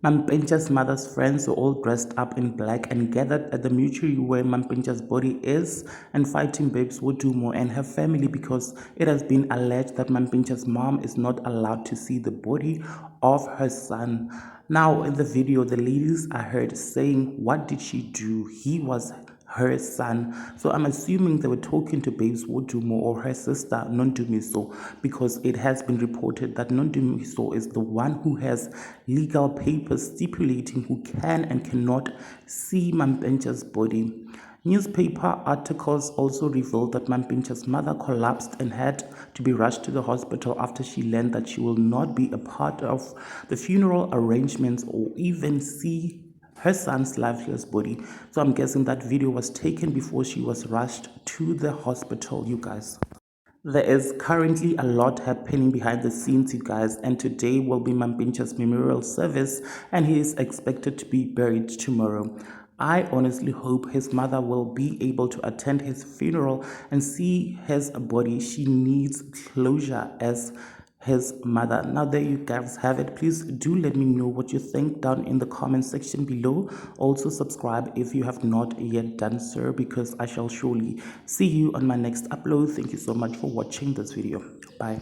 Mampintsha's mother's friends were all dressed up in black and gathered at the mortuary where Mampintsha's body is and fighting Babes YHUU and her family because it has been alleged that Mampintsha's mom is not allowed to see the body of her son. Now in the video, the ladies are heard saying, what did she do? He was her son. So I'm assuming they were talking to Babes YHUU or her sister Nondumiso, because it has been reported that Nondumiso is the one who has legal papers stipulating who can and cannot see Mampintsha's body. Newspaper articles also revealed that Mampintsha's mother collapsed and had to be rushed to the hospital after she learned that she will not be a part of the funeral arrangements or even see her son's lifeless body. So I'm guessing that video was taken before she was rushed to the hospital, you guys. There is currently a lot happening behind the scenes, you guys, and today will be Mampintsha's memorial service and he is expected to be buried tomorrow. I honestly hope his mother will be able to attend his funeral and see his body. She needs closure as his mother. Now there you guys have it. Please do let me know what you think down in the comment section below. Also subscribe if you have not yet done so, because I shall surely see you on my next upload. Thank you so much for watching this video. Bye.